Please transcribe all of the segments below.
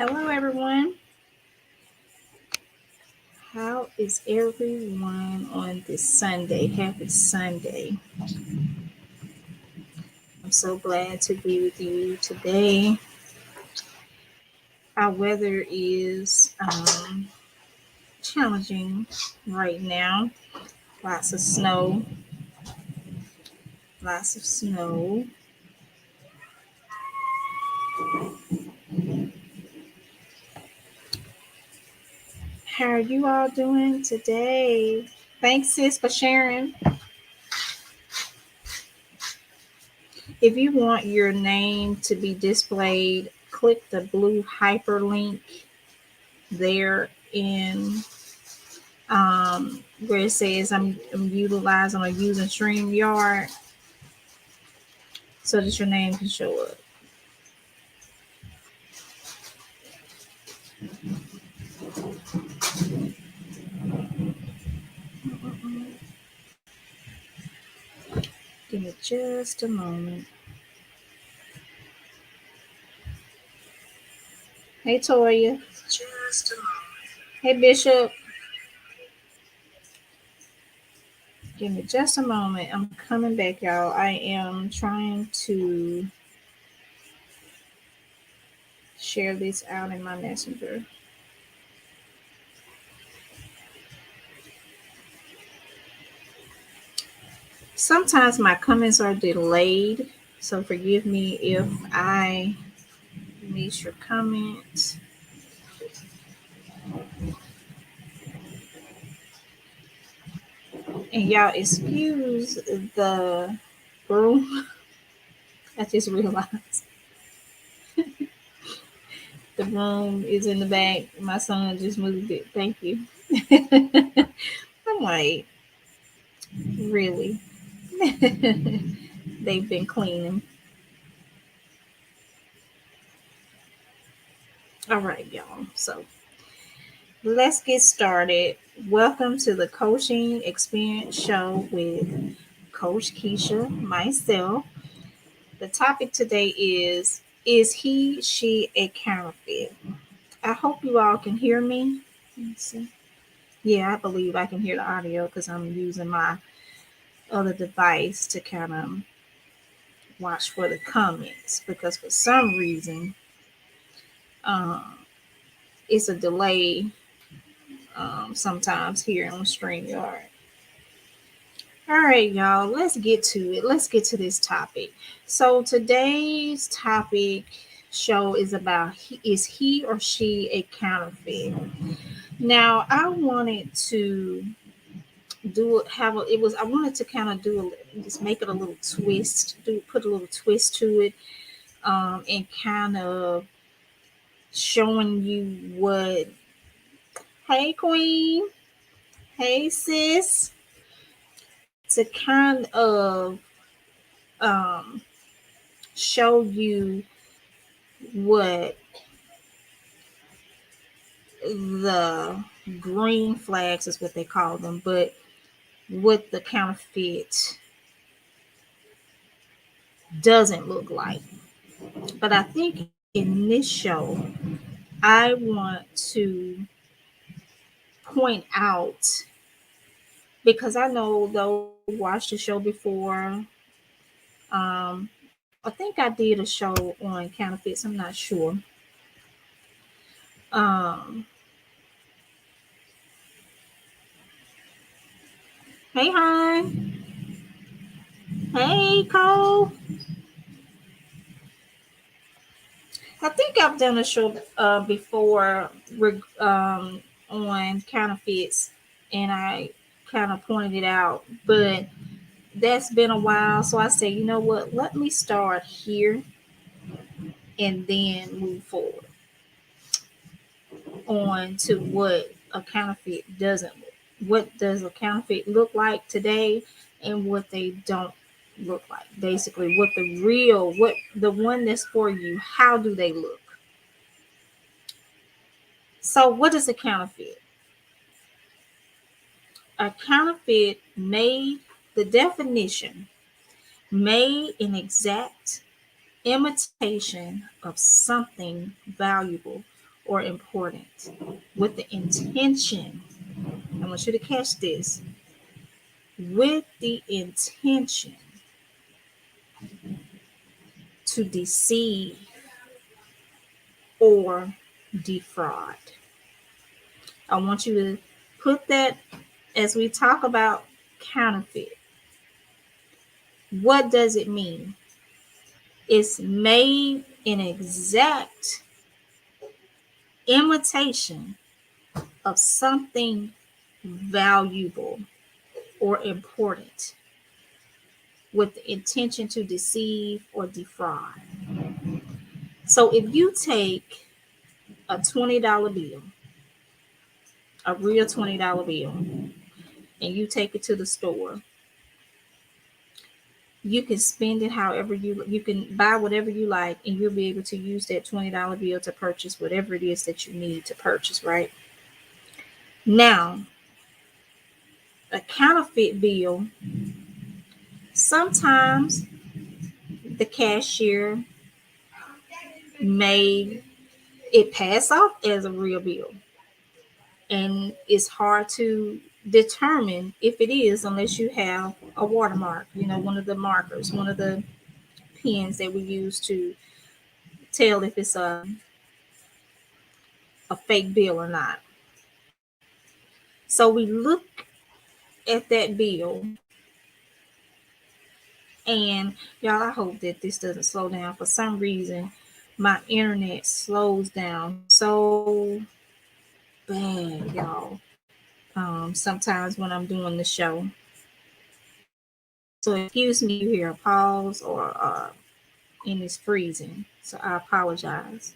Hello, everyone. How is everyone on this Sunday? Happy Sunday. I'm so glad to be with you today. Our weather is challenging right now. Lots of snow. Lots of snow. How are you all doing today? Thanks, sis, for sharing. If you want your name to be displayed, click the blue hyperlink there in where it says I'm utilizing or using StreamYard so that your name can show up. Give me just a moment. Hey, Toya. Just a moment. Hey, Bishop. Give me just a moment. I'm coming back, y'all. I am trying to share this out in my messenger. Sometimes my comments are delayed, so forgive me if I miss your comment. And y'all excuse the room. I just realized the room is in the back. My son just moved it. Thank you. I'm like, really? They've been cleaning. All right, y'all. So let's get started. Welcome to the Coaching Experience Show with Coach Keisha, myself. The topic today is he, she a counterfeit? I hope you all can hear me. Let me see. Yeah, I believe I can hear the audio because I'm using my other device to kind of watch for the comments because for some reason um, it's a delay sometimes here on StreamYard. All right, y'all, let's get to it. Let's get to this topic. So today's topic show is about is he or she a counterfeit? Now, I wanted to I wanted to kind of just make it a little twist, put a little twist to it, and kind of showing you what. Hey, Queen. Hey, sis. To kind of um, show you what the green flags is what they call them, but what the counterfeit doesn't look like. But I think in this show, I want to point out because I know those who watched the show before. I think I did a show on counterfeits. I'm not sure. Um, hey, hon. Hey, Cole. I think I've done a show before on counterfeits, and I kind of pointed it out, but that's been a while. So I say, you know what? Let me start here and then move forward on to what a counterfeit doesn't look. What does a counterfeit look like today, and what they don't look like? Basically, what the one that's for you, how do they look? So, what is a counterfeit? A counterfeit the definition, made an exact imitation of something valuable or important with the intention. I want you to catch this, with the intention to deceive or defraud. I want you to put that as we talk about counterfeit. What does it mean? It's made an exact imitation of something valuable or important with the intention to deceive or defraud. So if you take a $20 bill, a real $20 bill, and you take it to the store, you can spend it however you can buy whatever you like, and you'll be able to use that $20 bill to purchase whatever it is that you need to purchase, right? Now, a counterfeit bill, sometimes the cashier may it pass off as a real bill, and it's hard to determine if it is unless you have a watermark, one of the markers, one of the pens that we use to tell if it's a fake bill or not. So we look at that bill, and y'all, I hope that this doesn't slow down. For some reason, my internet slows down so bad, y'all. Sometimes when I'm doing the show. So excuse me, you hear a pause or and it's freezing. So I apologize.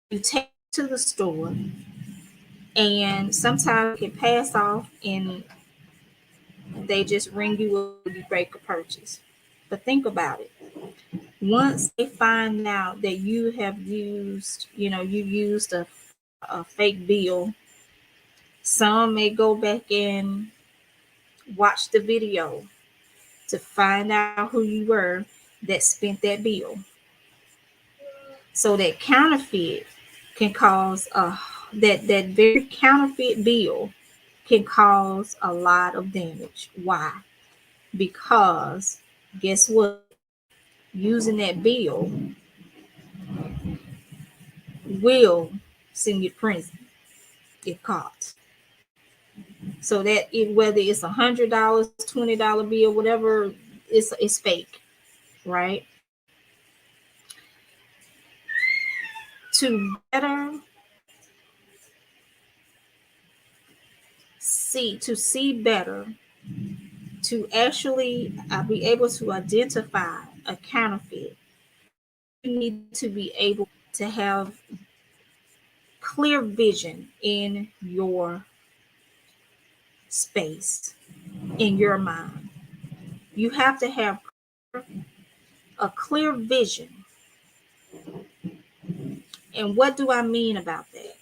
You take it to the store, and sometimes it can pass off and they just ring you up when you break a purchase. But think about it. Once they find out that you have used, you used a fake bill, some may go back and watch the video to find out who you were that spent that bill. So that counterfeit can cause that very counterfeit bill can cause a lot of damage. Why? Because guess what? Using that bill will send you to prison if caught. So that whether it's $100, $20 bill, whatever, it's fake, right? To better see better, to actually be able to identify a counterfeit, you need to be able to have clear vision in your space, in your mind. You have to have a clear vision. And what do I mean about that?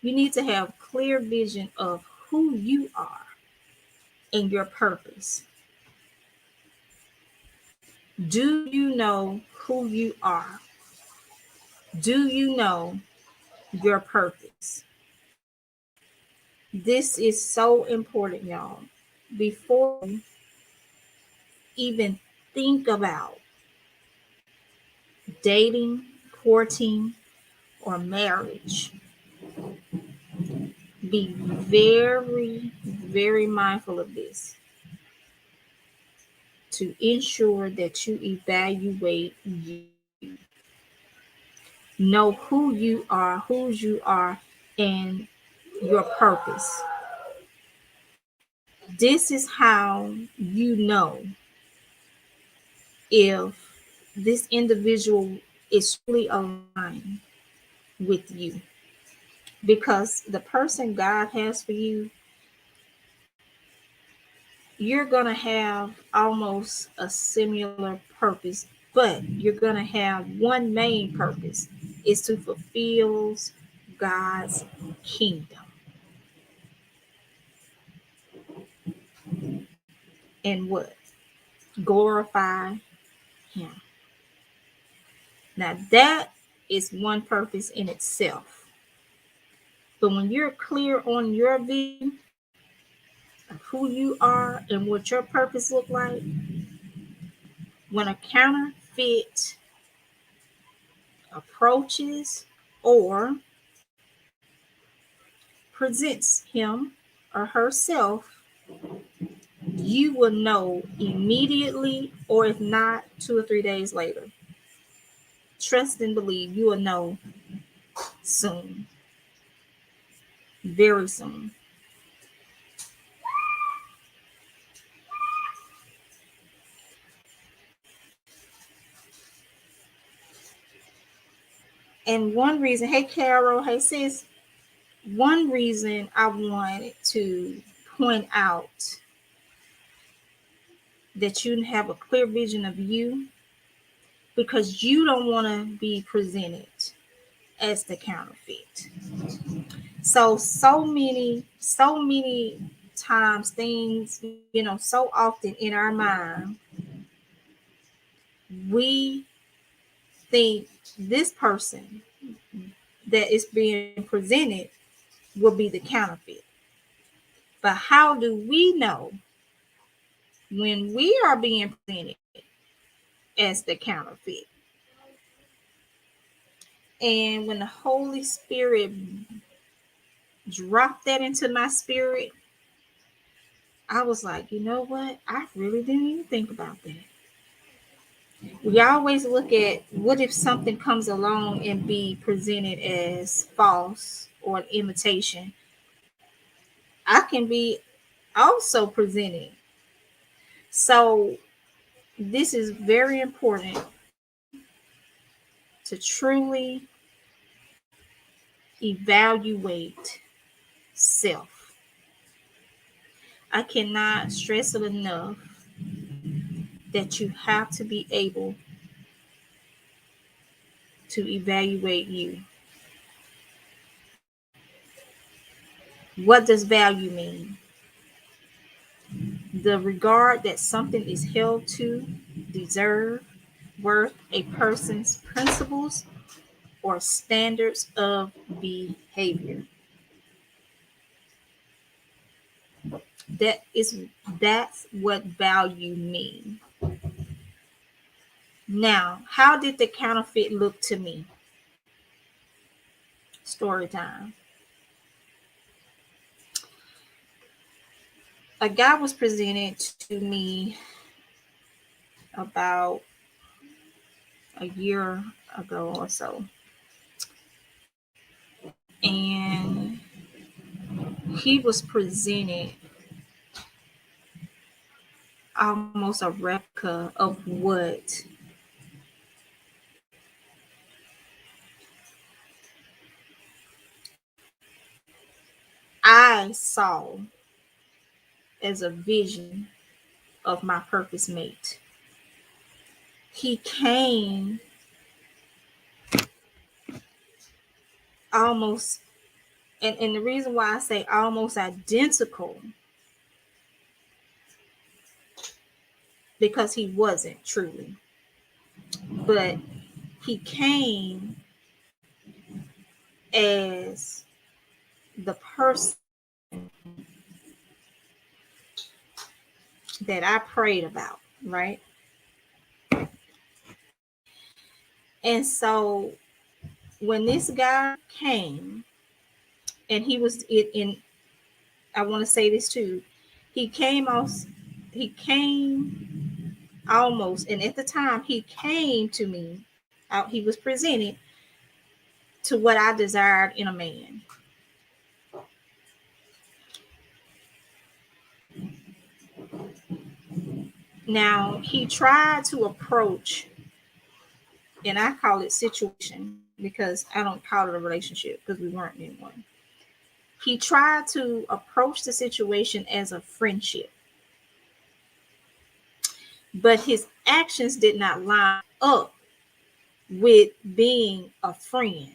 You need to have clear vision of who you are and your purpose. Do you know who you are? Do you know your purpose? This is so important, y'all. Before you even think about dating, courting, or marriage, be very, very mindful of this to ensure that you evaluate you. Know who you are, whose you are, and your purpose. This is how you know if this individual is truly aligned with you. Because the person God has for you, you're going to have almost a similar purpose, but you're going to have one main purpose is to fulfill God's kingdom. And what? Glorify him. Now that is one purpose in itself. But when you're clear on your vision of who you are and what your purpose look like, when a counterfeit approaches or presents him or herself, you will know immediately, or if not, 2 or 3 days later. Trust and believe you will know soon, very soon. And one reason, hey Carol, hey sis, one reason I wanted to point out that you have a clear vision of you, because you don't want to be presented as the counterfeit. So many times things, so often in our mind, we think this person that is being presented will be the counterfeit. But how do we know when we are being presented as the counterfeit? And when the Holy Spirit dropped that into my spirit, I was like, you know what? I really didn't even think about that. We always look at what if something comes along and be presented as false or an imitation. I can be also presented. So this is very important to truly evaluate self. I cannot stress it enough that you have to be able to evaluate you. What does value mean? The regard that something is held to, deserve, worth a person's principles or standards of behavior. That is that's what value means. Now, how did the counterfeit look to me? Story time. A guy was presented to me about a year ago or so. And he was presented almost a replica of what I saw as a vision of my purpose mate. He came almost, and the reason why I say almost identical, because he wasn't truly, but he came as the person that I prayed about, right? And so when this guy came, and he was in, I want to say this too, he came off, he came almost, and at the time he came to me, out, he was presented to what I desired in a man. Now he tried to approach, and I call it situation because I don't call it a relationship because we weren't in one. He tried to approach the situation as a friendship, but his actions did not line up with being a friend.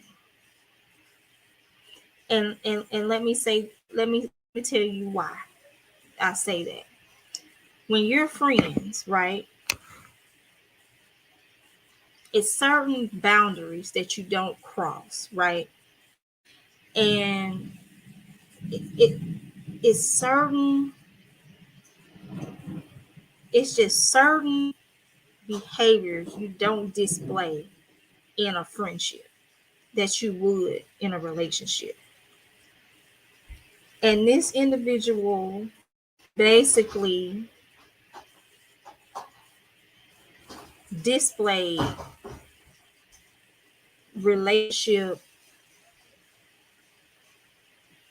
And let me tell you why I say that. When you're friends, right? it's certain boundaries that you don't cross, right? And it it's certain, it's just certain behaviors you don't display in a friendship that you would in a relationship. And this individual basically displayed relationship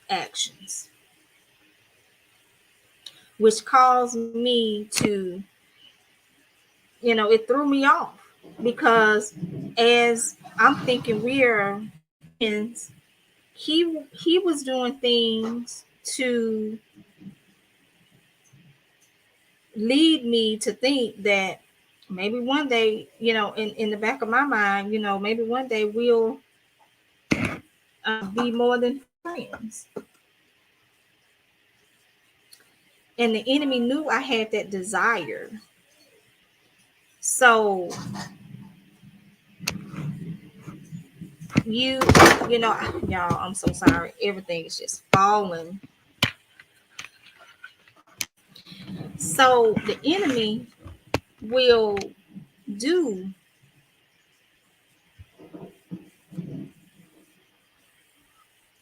actions, which caused me to, it threw me off because as I'm thinking we're friends, he was doing things to lead me to think that maybe one day, in the back of my mind, maybe one day we'll be more than friends. And the enemy knew I had that desire. So you, y'all, I'm so sorry. Everything is just falling. So the enemy will do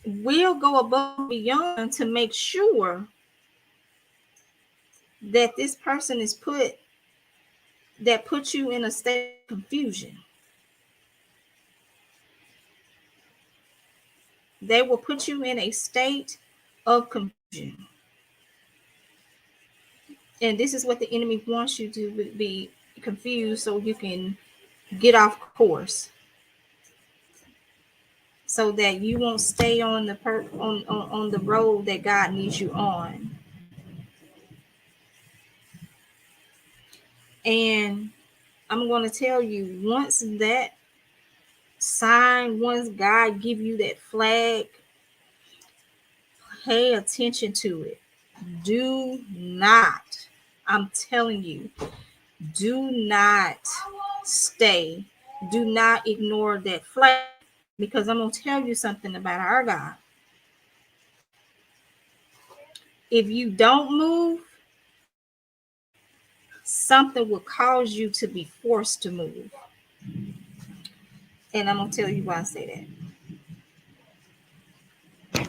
will go above and beyond to make sure that this person is puts you in a state of confusion. They will put you in a state of confusion. And this is what the enemy wants you to be confused so you can get off course. So that you won't stay on on the road that God needs you on. And I'm going to tell you, once God give you that flag, pay attention to it. Do not, I'm telling you, do not stay. Do not ignore that flag, because I'm going to tell you something about our God. If you don't move, something will cause you to be forced to move. And I'm going to tell you why I say that.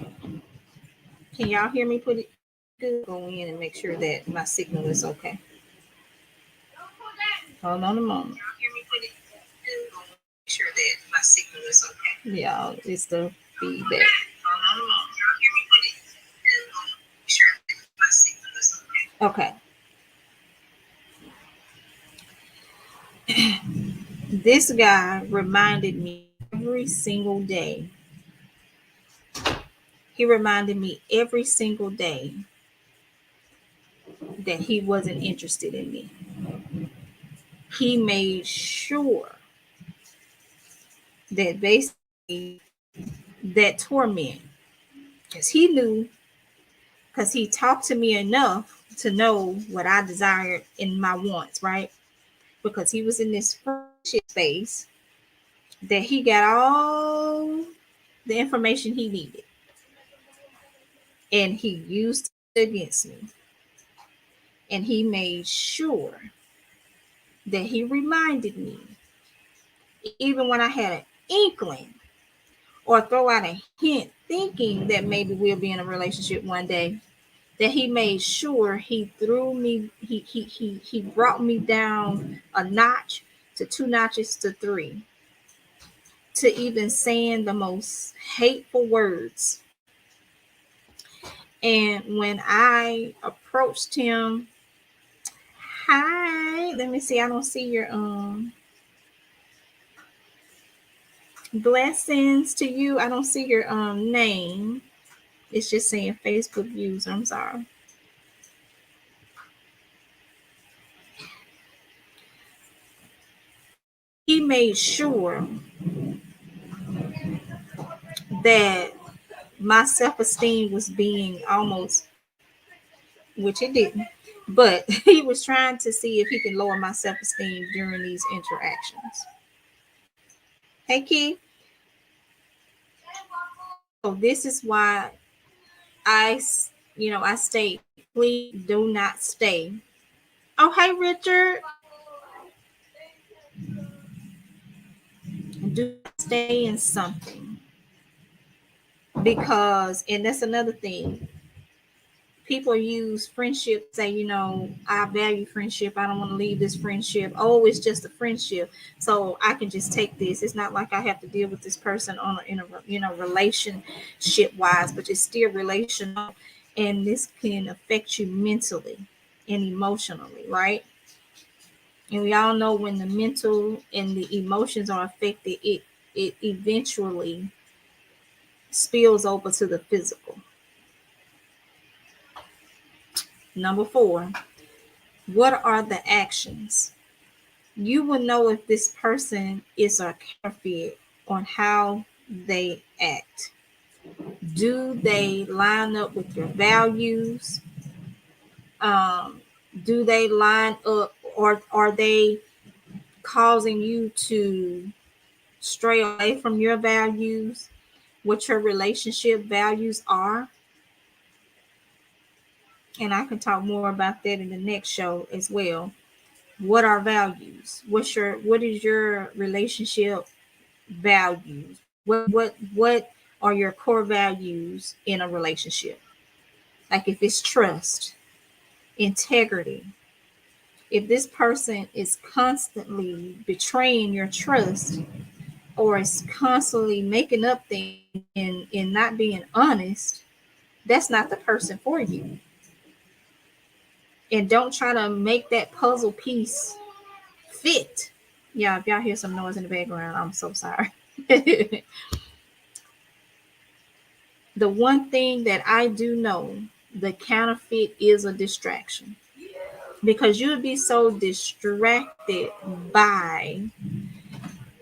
Can y'all hear me pretty good? Go in and make sure that my signal is okay. Hold on a moment. Make sure that my signal is okay. Yeah, it's the feedback. Okay. This guy reminded me every single day. He reminded me every single day that he wasn't interested in me. He made sure that basically that torment, because he knew, because he talked to me enough to know what I desired in my wants, right? Because he was in this friendship space that he got all the information he needed, and he used it against me. And he made sure that he reminded me, even when I had an inkling or throw out a hint thinking that maybe we'll be in a relationship one day, that he made sure he threw me, he brought me down a notch to 2 notches to 3, to even saying the most hateful words. And when I approached him, hi, let me see, I don't see your blessings to you. I don't see your name. It's just saying Facebook user. I'm sorry. He made sure that my self-esteem was being almost, which it didn't, but he was trying to see if he can lower my self-esteem during these interactions. Hey, Key. So this is why I, I state, please do not stay. Oh, hey, Richard. Do not stay in something because, and that's another thing. People use friendship, say, I value friendship. I don't want to leave this friendship. Oh, it's just a friendship. So I can just take this. It's not like I have to deal with this person in a relationship wise, but it's still relational. And this can affect you mentally and emotionally, right? And we all know when the mental and the emotions are affected, it eventually spills over to the physical. Number 4, what are the actions? You will know if this person is a counterfeit on how they act. Do they line up with your values? Um, do they line up, or are they causing you to stray away from your values, what your relationship values are? And I can talk more about that in the next show as well. What are values? What is your relationship values? What are your core values in a relationship? Like if it's trust, integrity. If this person is constantly betraying your trust or is constantly making up things and not being honest, that's not the person for you. And don't try to make that puzzle piece fit. Yeah, if y'all hear some noise in the background, I'm so sorry. The one thing that I do know, the counterfeit is a distraction because you'll be so distracted by,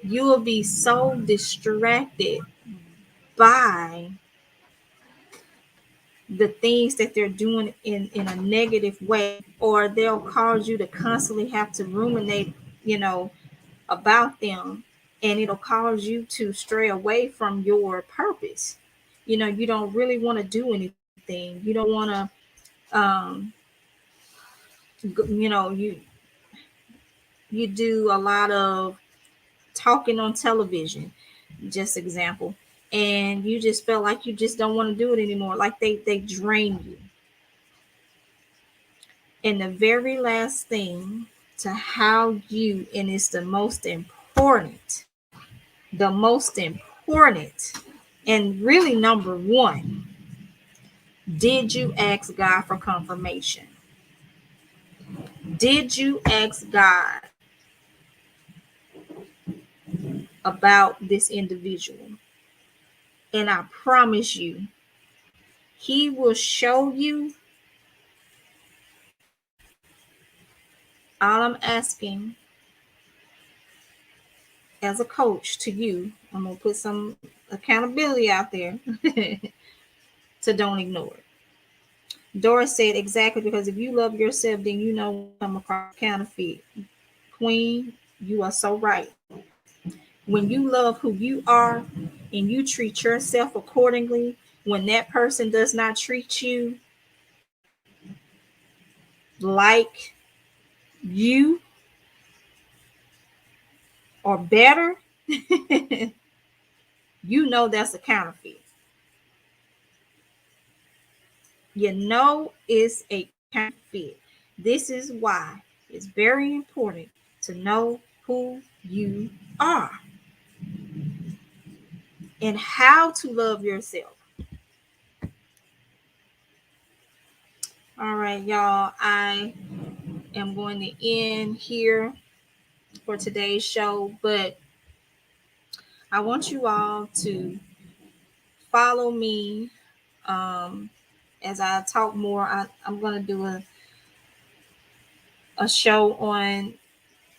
you will be so distracted by the things that they're doing in a negative way, or they'll cause you to constantly have to ruminate, about them, and it'll cause you to stray away from your purpose. You don't really want to do anything. You don't want to you do a lot of talking on television, just example, and you just felt like you just don't want to do it anymore, like they drain you. And the very last thing to how you, and it's the most important and really number one, did you ask God for confirmation? Did you ask God about this individual? And I promise you, he will show you. All I'm asking as a coach to you, I'm going to put some accountability out there to don't ignore it. Doris said exactly, because if you love yourself, then you know when come across counterfeit. Queen, you are so right. When you love who you are and you treat yourself accordingly, when that person does not treat you like you or better, you know that's a counterfeit. You know it's a counterfeit. This is why it's very important to know who you are and how to love yourself. All right, y'all. I am going to end here for today's show, but I want you all to follow me as I talk more. I'm going to do a show on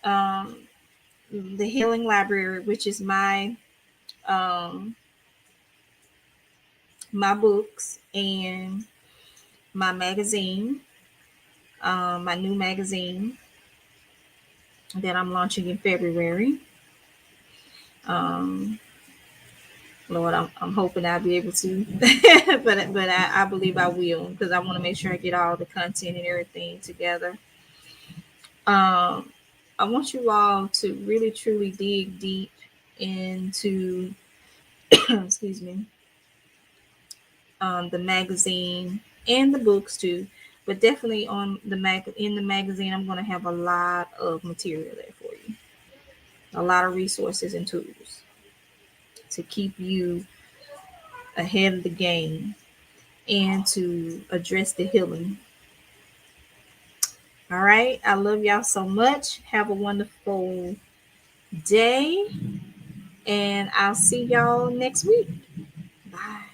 um, the Healing Library, which is um, my books and my magazine, my new magazine that I'm launching in February. Um, Lord, I'm hoping I'll be able to, but I believe I will because I want to make sure I get all the content and everything together. Um, I want you all to really truly dig deep into, excuse me, the magazine and the books too, but definitely on the in the magazine, I'm going to have a lot of material there for you, a lot of resources and tools to keep you ahead of the game and to address the healing. All right. I love y'all so much. Have a wonderful day. And I'll see y'all next week. Bye.